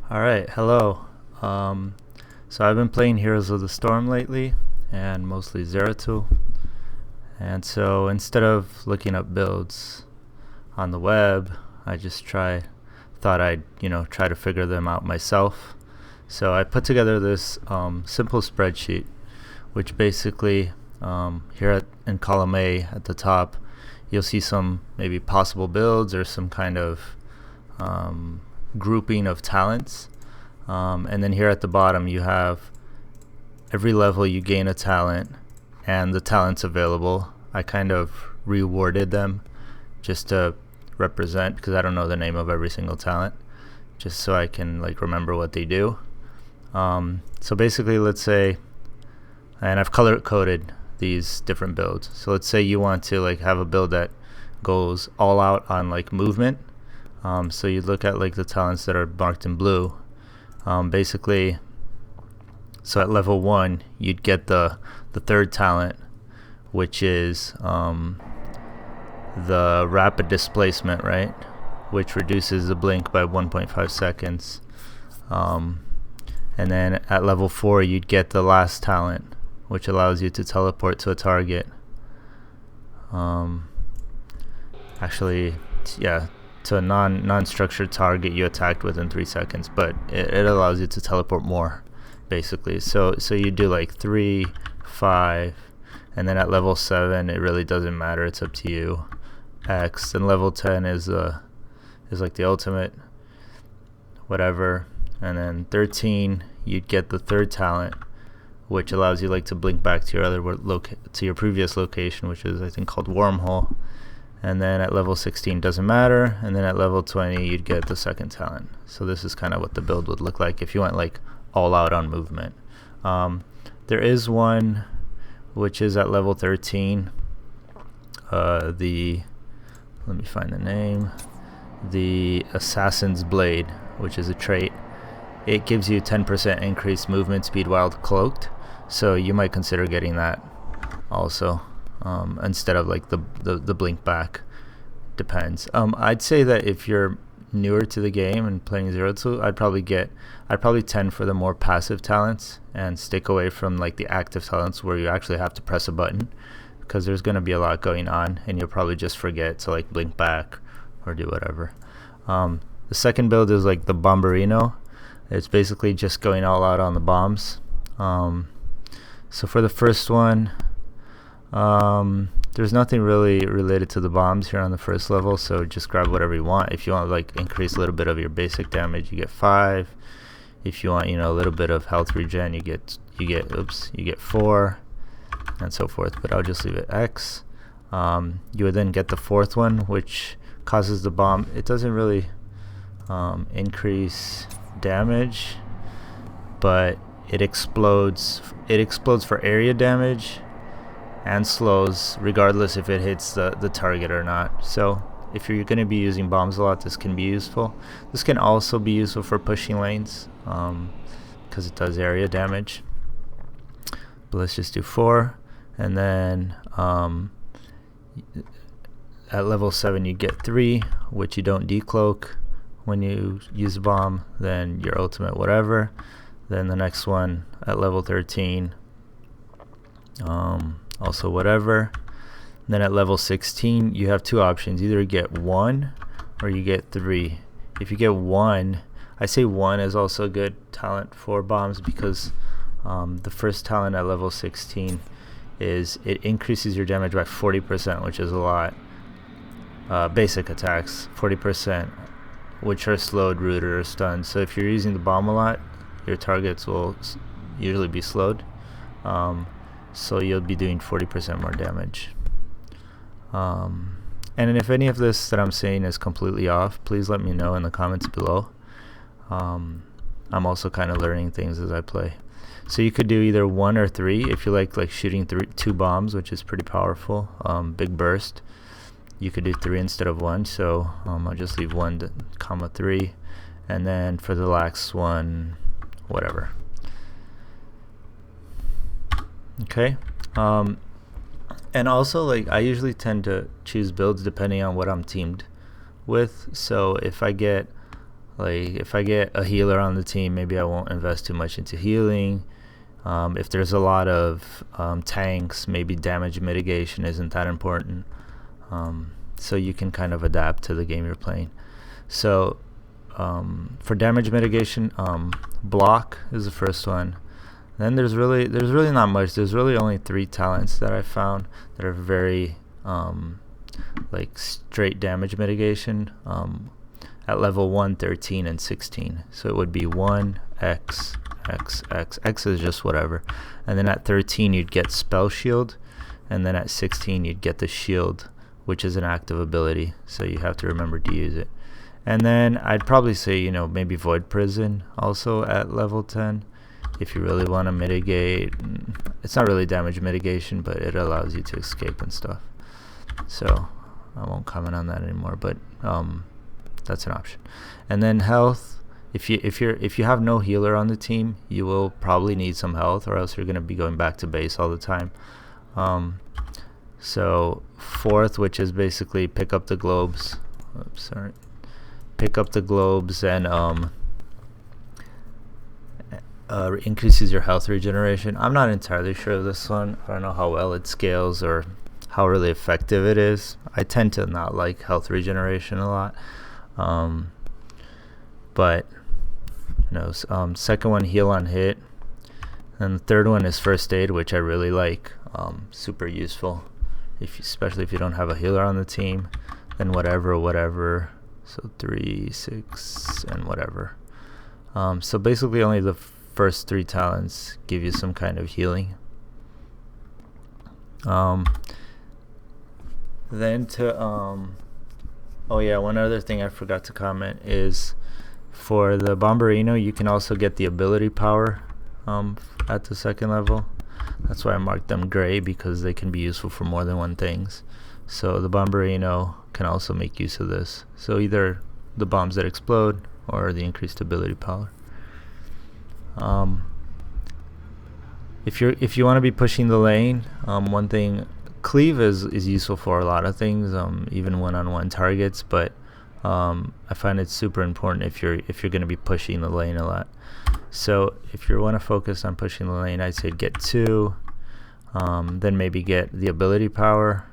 All right, hello. So I've been playing Heroes of the Storm lately, and mostly Zeratul. And so instead of looking up builds on the web, I just thought I'd try to figure them out myself. So I put together this simple spreadsheet, which basically in column A at the top, you'll see some maybe possible builds or some kind of grouping of talents, and then here at the bottom you have every level you gain a talent and the talents available. I kind of reworded them just to represent, because I don't know the name of every single talent, just so I can remember what they do. So basically, let's say, and I've color coded these different builds. So let's say you want to have a build that goes all out on movement. So you look at the talents that are marked in blue. Basically, so at level 1 you'd get the third talent, which is the rapid displacement, right, which reduces the blink by 1.5 seconds. And then at level 4 you'd get the last talent, which allows you to teleport to a target. Actually, yeah, to a non-structured target you attacked within 3 seconds, but it allows you to teleport more, basically. So you do 3, 5, and then at level 7 it really doesn't matter, it's up to you. X, and level 10 is the ultimate, whatever. And then 13 you'd get the third talent, which allows you to blink back to your previous location, which is I think called wormhole. And then at level 16 doesn't matter, and then at level 20 you'd get the second talent. So this is kind of what the build would look like if you went all out on movement. There is one which is at level 13, let me find the name, the Assassin's Blade, which is a trait. It gives you 10% increased movement speed while cloaked, so you might consider getting that also, instead of the blink back. Depends. I'd say that if you're newer to the game and playing Zeratul, I'd probably tend for the more passive talents and stick away from the active talents where you actually have to press a button, because there's going to be a lot going on and you'll probably just forget to blink back or do whatever. The second build is the Bomberino. It's basically just going all out on the bombs. So for the first one, there's nothing really related to the bombs here on the first level, so just grab whatever you want. If you want increase a little bit of your basic damage, you get 5. If you want a little bit of health regen, you get 4, and so forth, but I'll just leave it X. You would then get the fourth one, which causes the bomb. It doesn't really increase damage, but it explodes for area damage and slows regardless if it hits the target or not. So if you're going to be using bombs a lot, this can be useful. This can also be useful for pushing lanes, because it does area damage. But let's just do 4, and then at level 7 you get 3, which you don't decloak when you use a bomb, then your ultimate whatever. Then the next one at level 13, also whatever. And then at level 16 you have 2 options: either get 1 or you get 3. If you get 1, I say 1 is also a good talent for bombs, because the first talent at level 16 is it increases your damage by 40%, which is a lot. Basic attacks 40%, which are slowed, rooted, or stunned. So if you're using the bomb a lot, your targets will usually be slowed, so you'll be doing 40% more damage. And if any of this that I'm saying is completely off, please let me know in the comments below. I'm also kind of learning things as I play. So you could do either 1 or 3 if you like shooting 2 bombs, which is pretty powerful. Big burst. You could do 3 instead of 1, so I'll just leave 1, 3, and then for the last one, whatever. Okay. And also, I usually tend to choose builds depending on what I'm teamed with. So if I get Like if I get a healer on the team, maybe I won't invest too much into healing. If there's a lot of tanks, maybe damage mitigation isn't that important. So you can kind of adapt to the game you're playing. So for damage mitigation, block is the first one. Then there's really not much. There's really only 3 talents that I found that are very like straight damage mitigation at level 1, 13, and 16. So it would be 1, X, X, X. X is just whatever. And then at 13 you'd get spell shield, and then at 16 you'd get the shield, which is an active ability, so you have to remember to use it. And then I'd probably say, you know, maybe Void Prison also at level 10 if you really want to mitigate. It's not really damage mitigation, but it allows you to escape and stuff. So I won't comment on that anymore, but that's an option. And then health, if you have no healer on the team, you will probably need some health, or else you're going to be going back to base all the time. So fourth, which is basically pick up the globes. Oops, sorry. Pick up the globes and increases your health regeneration. I'm not entirely sure of this one. I don't know how well it scales or how really effective it is. I tend to not like health regeneration a lot. But you know, second one, heal on hit, and the third one is first aid, which I really like. Super useful, especially if you don't have a healer on the team. Then whatever. So 3, 6, and whatever. So basically, only the first 3 talents give you some kind of healing. Then to oh yeah, one other thing I forgot to comment is for the Bomberino, you can also get the ability power at the second level. That's why I marked them gray, because they can be useful for more than one things. So the Bomberino can also make use of this. So either the bombs that explode or the increased ability power. If you want to be pushing the lane, one thing, cleave is useful for a lot of things, even one-on-one targets, but I find it super important if you're going to be pushing the lane a lot. So if you want to focus on pushing the lane, I'd say get 2, then maybe get the ability power,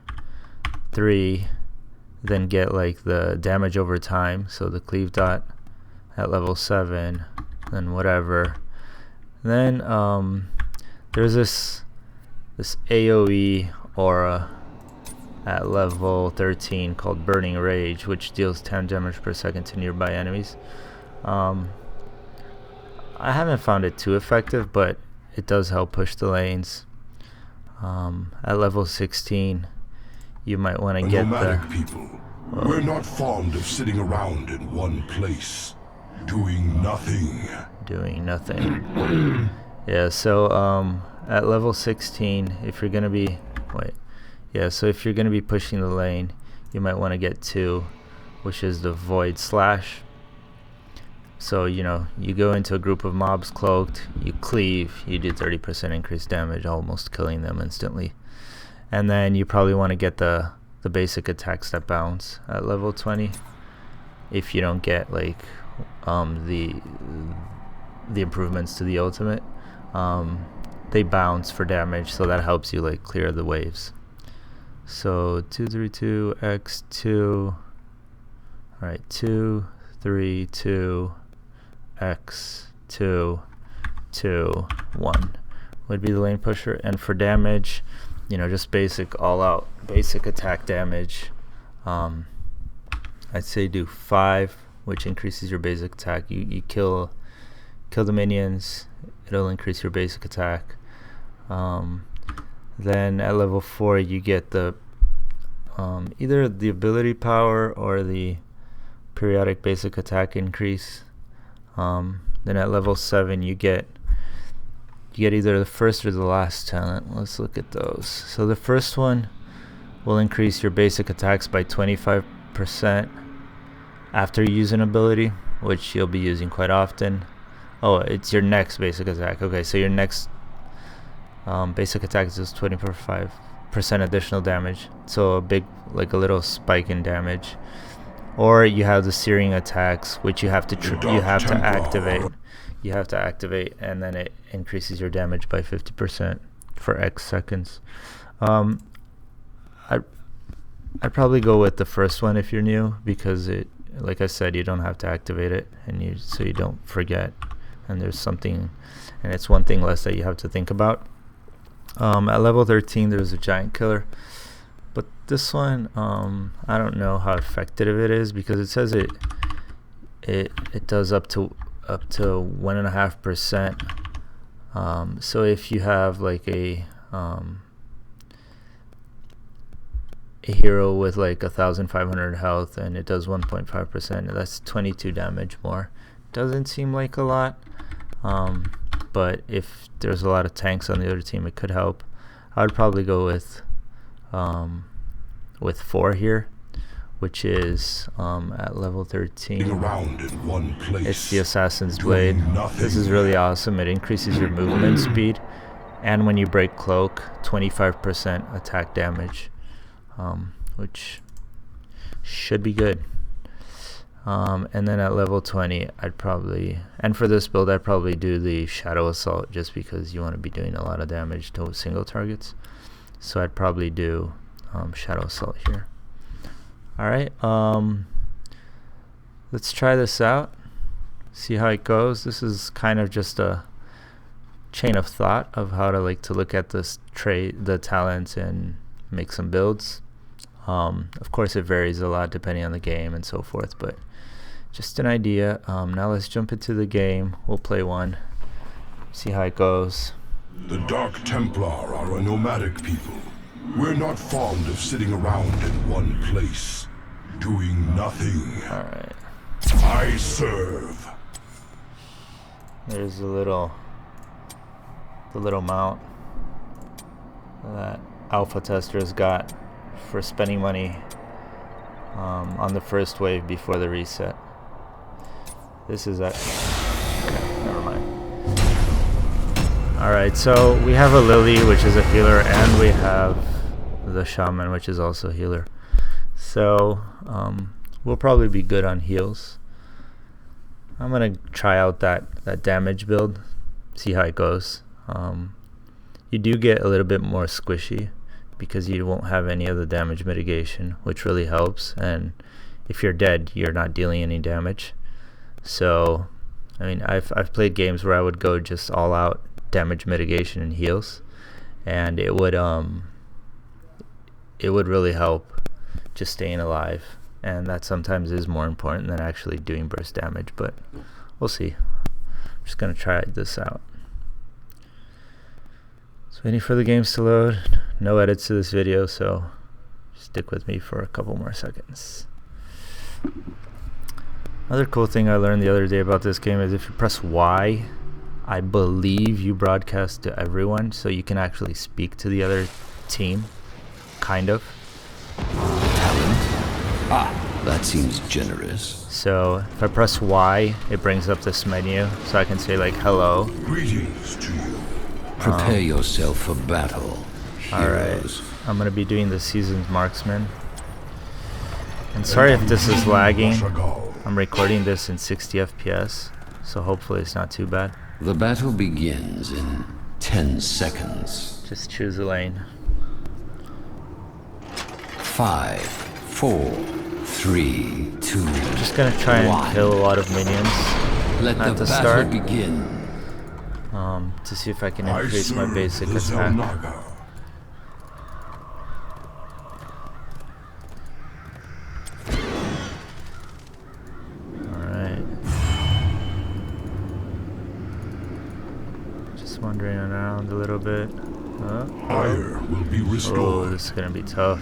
3, then get like the damage over time, so the cleave dot at level 7, then whatever. Then there's this AoE aura at level 13 called Burning Rage, which deals 10 damage per second to nearby enemies. I haven't found it too effective, but it does help push the lanes. At level 16, you might want to get the people. We're not fond of sitting around in one place, doing nothing. Yeah, so at level 16, if you're gonna be if you're gonna be pushing the lane, you might want to get 2, which is the Void Slash. So you know, you go into a group of mobs cloaked, you cleave, you do 30% increased damage, almost killing them instantly. And then you probably want to get the basic attacks that bounce at level 20. If you don't get like the improvements to the ultimate, they bounce for damage, so that helps you like clear the waves. So 2, 3, 2, X 2. All right, 2, 3, 2, X 2, 2, 1 would be the lane pusher. And for damage, you know, just basic all-out basic attack damage. I'd say do 5, which increases your basic attack. You kill the minions, it'll increase your basic attack. Then at level 4 you get the either the ability power or the periodic basic attack increase. Then at level 7 you get either the first or the last talent. Let's look at those. So the first one will increase your basic attacks by 25% after you use an ability, which you'll be using quite often. Oh, it's your next basic attack. Okay, so your next basic attack is just 25% additional damage. So a big, like a little spike in damage. Or you have the searing attacks, which you have to activate. You have to activate, and then it increases your damage by 50% for X seconds. I'd probably go with the first one if you're new, because it, like I said, you don't have to activate it, and so you don't forget. And there's something, and it's one thing less that you have to think about. At level 13, there's a giant killer, but this one, I don't know how effective it is, because it says it does up to 1.5%. So if you have like a hero with like 1,500 health and it does 1.5%, that's 22 damage more. Doesn't seem like a lot, but if there's a lot of tanks on the other team, it could help. I would probably go with 4 here, which is at level 13. Around in one place. It's the Assassin's Blade. This is really awesome. It increases your movement speed, and when you break cloak, 25% attack damage, which should be good. And then at level 20, I'd probably, and for this build, I'd probably do the Shadow Assault, just because you want to be doing a lot of damage to single targets. So I'd probably do Shadow Assault here. Alright, let's try this out, see how it goes. This is kind of just a chain of thought of how to look at this the talents and make some builds. Of course, it varies a lot depending on the game and so forth, but just an idea. Now let's jump into the game. We'll play one, see how it goes. The Dark Templar are a nomadic people. We're not fond of sitting around in one place, doing nothing. Alright. I serve. There's the little mount that alpha testers got for spending money on the first wave before the reset. This is okay, never mind. Alright, so we have a Lily, which is a healer, and we have the Shaman, which is also a healer. So we'll probably be good on heals. I'm gonna try out that damage build, see how it goes. You do get a little bit more squishy because you won't have any of the damage mitigation, which really helps. And if you're dead, you're not dealing any damage. So, I mean, I've played games where I would go just all out damage mitigation and heals, and it would really help just staying alive. And that sometimes is more important than actually doing burst damage, but we'll see. I'm just gonna try this out. So waiting for the games to load. No edits to this video, so stick with me for a couple more seconds. Another cool thing I learned the other day about this game is if you press Y, I believe you broadcast to everyone, so you can actually speak to the other team, kind of. That seems generous. So if I press Y, it brings up this menu, so I can say like hello. Greetings to you. Prepare yourself for battle, heroes. Alright, I'm gonna be doing the Seasoned Marksman. And sorry if this is lagging. I'm recording this in 60 FPS, so hopefully it's not too bad. The battle begins in 10 seconds. Just choose a lane. 5, 4, 3, 2. Just gonna try and 1. kill a lot of minions Let at the the battle start, begin. to see if I can increase my basic attack. Alright. Just wandering around a little bit. Fire will be Oh, restored. this is gonna be tough.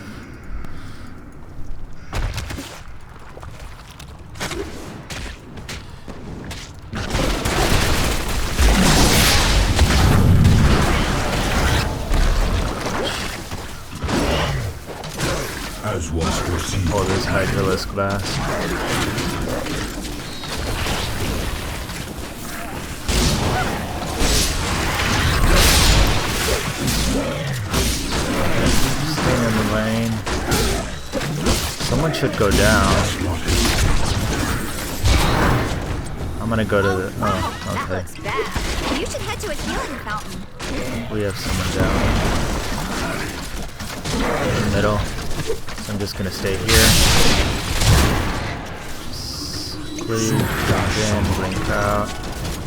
As was foreseen. Oh, this Hydralisk Bass. Staying in the lane. Someone should go down. gonna go to the. Oh, That okay. looks bad. You should head to a healing fountain. We have someone down in the middle. So I'm just gonna stay here. Please jump in, blink out.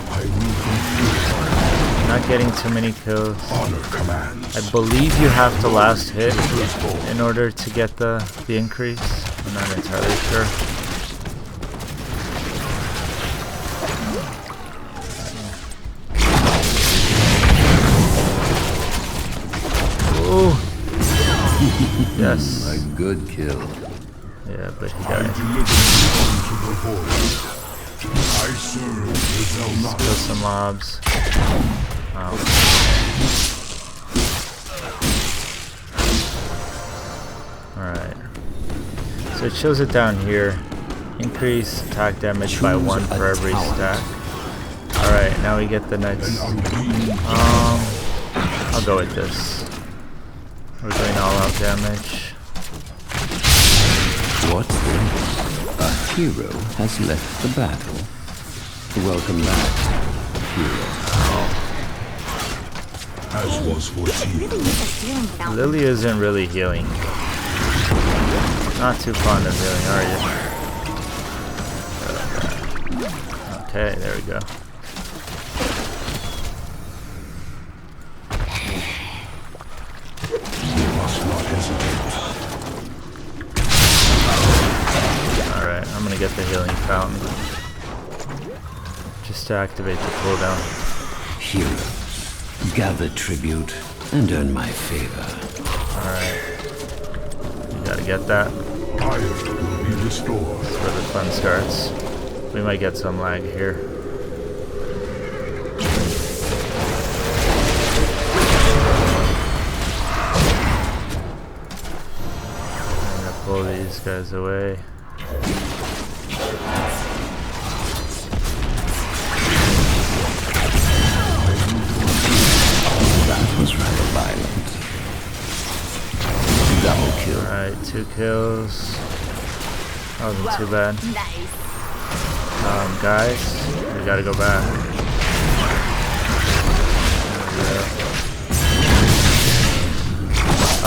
I will complete Not getting too many kills. honor commands. I believe you have to last hit in order to get the increase. I'm not entirely sure. Oh, yes. A good kill. Yeah, but he I died. deliver you to the void. I serve the Zelnat. Kill some mobs. Wow. Alright. So it shows it down here. Increase attack damage by 1 for every stack. Alright, now we get the next. I'll go with this. We're doing all out damage. What's this? A hero has left the battle. Welcome back, hero. As was foreseen. Really need a healing fountain. Lily isn't really healing. Not too fond of healing, are you? Okay, there we go. You must not hesitate. Alright, I'm gonna get the healing fountain. Just to activate the cooldown. Heroes, gather tribute and earn my favor. Alright. You gotta get that. Fire will be restored. That's where the fun starts. We might get some lag here. I'm gonna pull these guys away. That was rather violent. Double kill. Alright, 2 kills. That wasn't too bad. Nice. Guys, we gotta go back.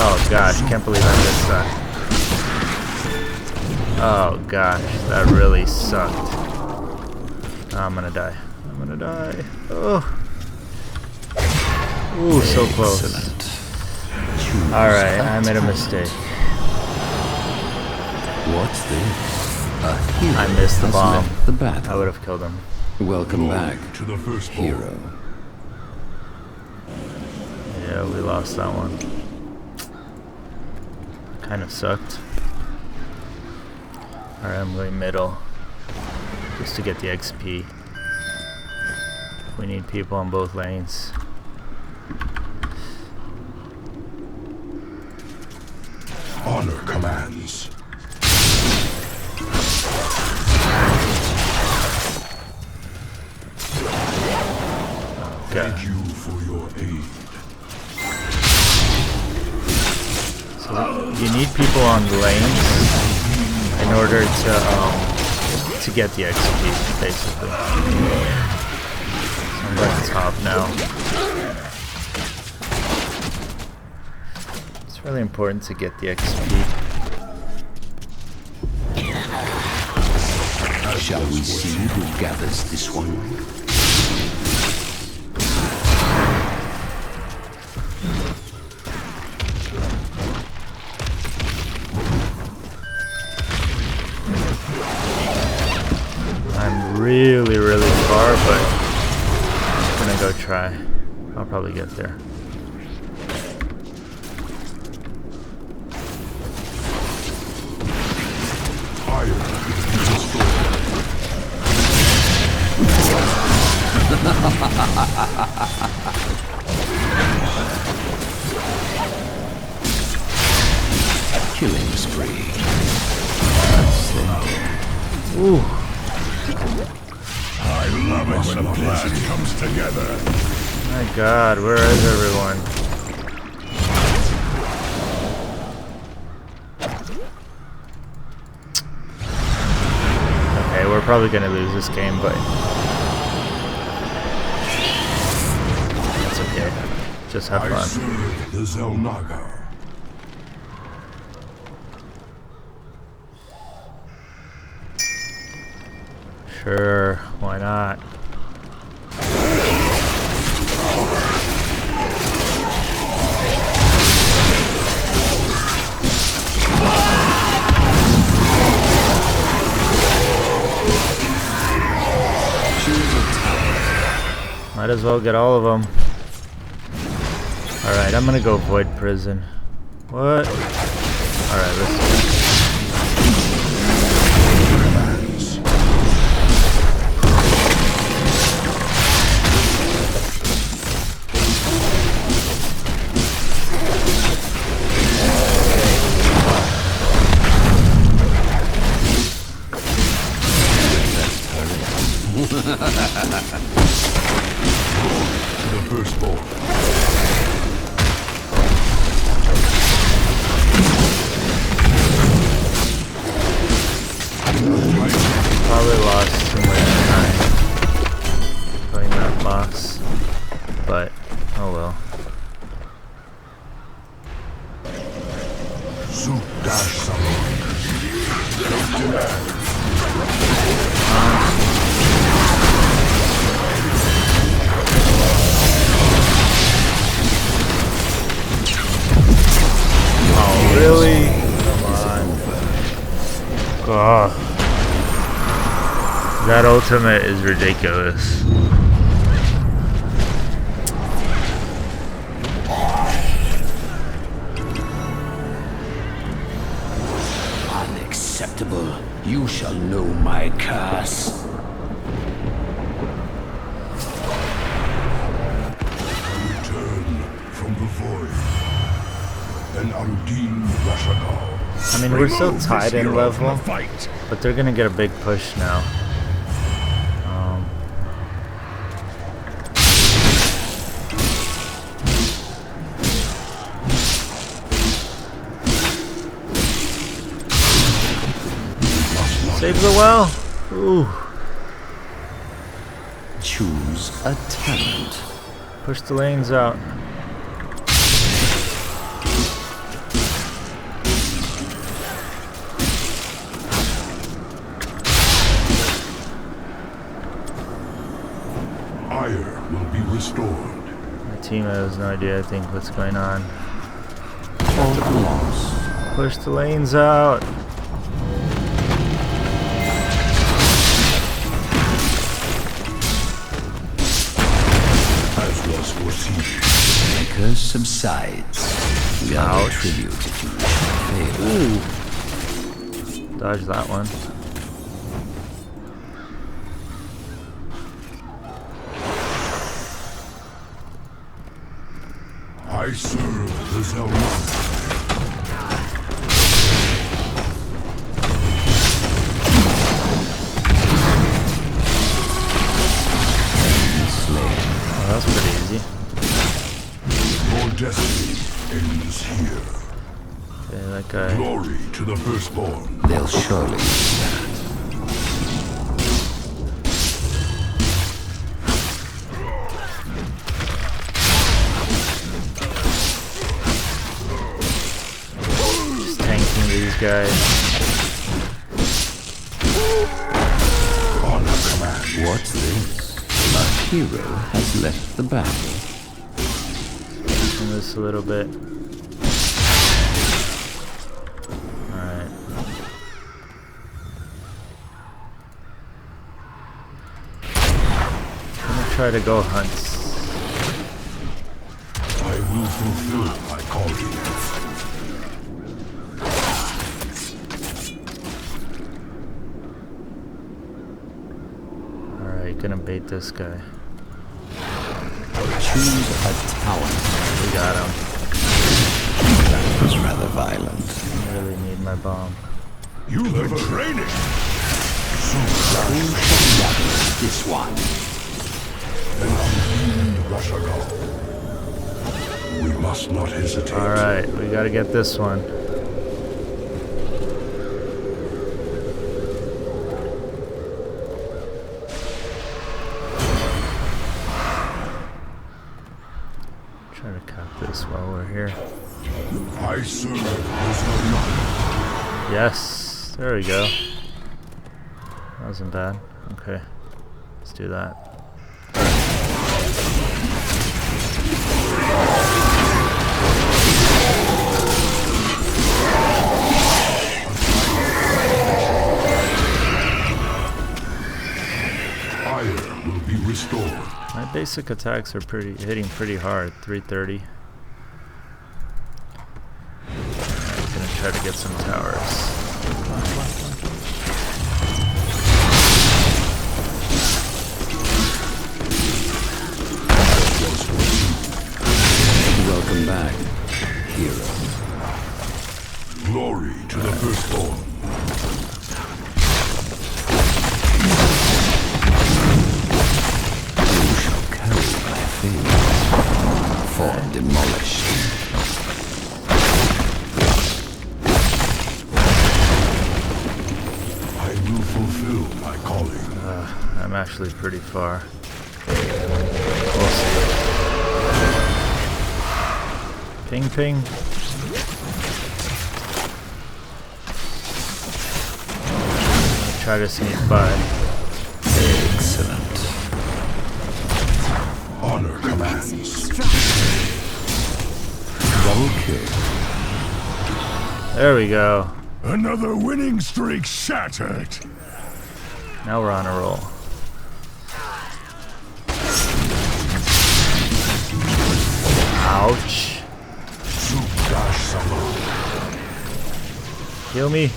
Oh gosh, can't believe I missed that. Oh gosh, that really sucked. I'm gonna die. I'm gonna die. Oh. Ooh, so close. Excellent. Alright, I made a mistake. What's this? A hero I missed the has bomb. left the I battle. would have killed him. Welcome back, To the firstborn. hero. Yeah, we lost that one. Kind of sucked. Alright, I'm going middle. Just to get the XP. We need people on both lanes. Honor commands. Okay. Thank you for your aid. So you need people on lanes in order to get the XP, basically. So I'm going to top now. It's really important to get the XP. Shall we see who gathers this one? I'm really, really far, but I'm gonna go try. I'll probably get there. Fire will be restored. Killing spree. Ooh, I love it when a plan comes together. my God, where is everyone? Okay, we're probably gonna lose this game, but it's okay. Just have I fun. serve the Zelnaga. Sure, why not? Might as well get all of them. Alright, I'm gonna go Void Prison. What? Alright, let's do it. The first ball. Probably lost too much time playing that boss, but oh well. Soup dash salon. Oh really? Come on. God. That ultimate is ridiculous. Unacceptable. You shall know my curse. Return from the void. And Arudin Rashagal. I mean, we're still tied in level, but they're gonna get a big push now. Save the well. Ooh. Choose a talent. Push the lanes out. Ire will be restored. My team has no idea, I think, what's going on. All lost. Push the lanes out. As was foreseen. The curse subsides. We are Ouch. tribute if you fail. Dodge that one. I serve the Zelnaga. Oh, that's pretty easy. Your destiny ends here. Okay, that guy. Glory to the firstborn. They'll surely use that. Just tanking these guys. Honor command. What's this? A hero has left the battle. Pushing this a little bit. Alright. I'm gonna try to go hunts. I will fulfill my calling. Alright, gonna bait this guy. Choose a talent. We got him. That was rather violent. I really need my bomb. You have training. Who shall gather this one? And Arudin Rashagal. We must not hesitate. Alright, we gotta get this one. this while we're here. I serve as the light. Yes, there we go. That wasn't bad. Okay, let's do that. Fire will be restored. My basic attacks are hitting pretty hard. 330. I'm gonna try to get some towers. Welcome back, hero. Glory to the firstborn. You shall carry my fate. For demolished. I will fulfill my calling. I'm actually pretty far. We'll see. Ping ping. I'll try to sneak by. Excellent. Honor commands. Double kill. There we go. Another winning streak shattered. Now we're on a roll. Ouch. Heal me.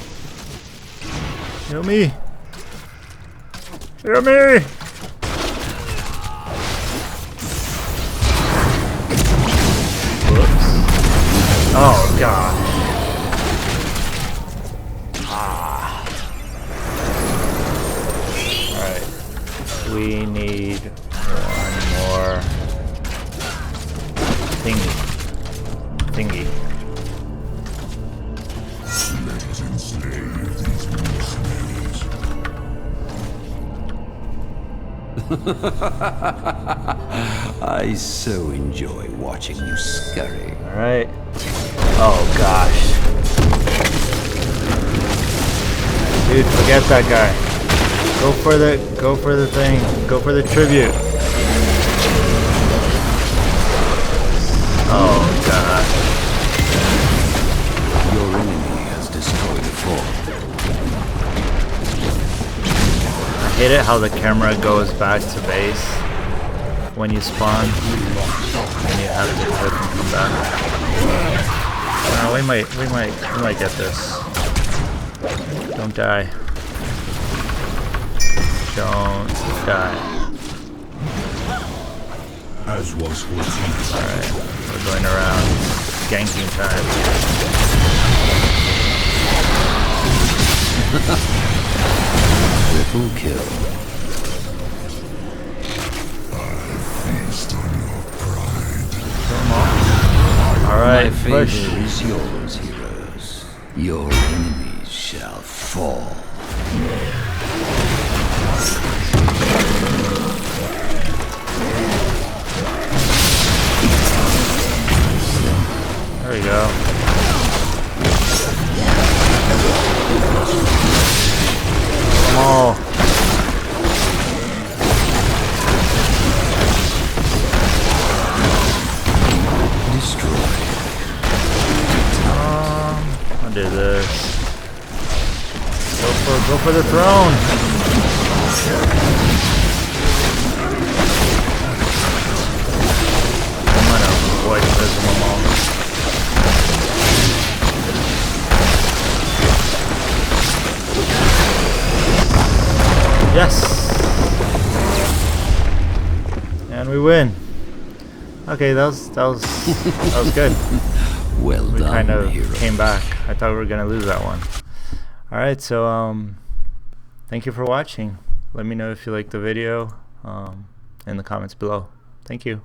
Heal me. Heal me. Whoops. Oh god. Alright. We need one more thingy. Let's enslave these mercenaries. I so enjoy watching you scurry. Alright. Oh gosh. Dude, forget that guy. Go for the thing. Go for the tribute. Oh god. Your enemy has destroyed a fort. I hate it how the camera goes back to base when you spawn and you have to click and come back. We might get this. Don't die. Don't die. As was foreseen. Alright, we're going around. Ganking time. Triple kill. Feast on your pride. Come on. Alright, My favor push. is yours, heroes. Your enemies shall fall. There we go. Come on. Destroy. I'll do this. Go for the throne. I'm gonna avoid prism them all. Yes! And we win. Okay, that was good. Well We done, kind of heroes. came back. I thought we were gonna lose that one. Alright, so thank you for watching. Let me know if you liked the video in the comments below. Thank you.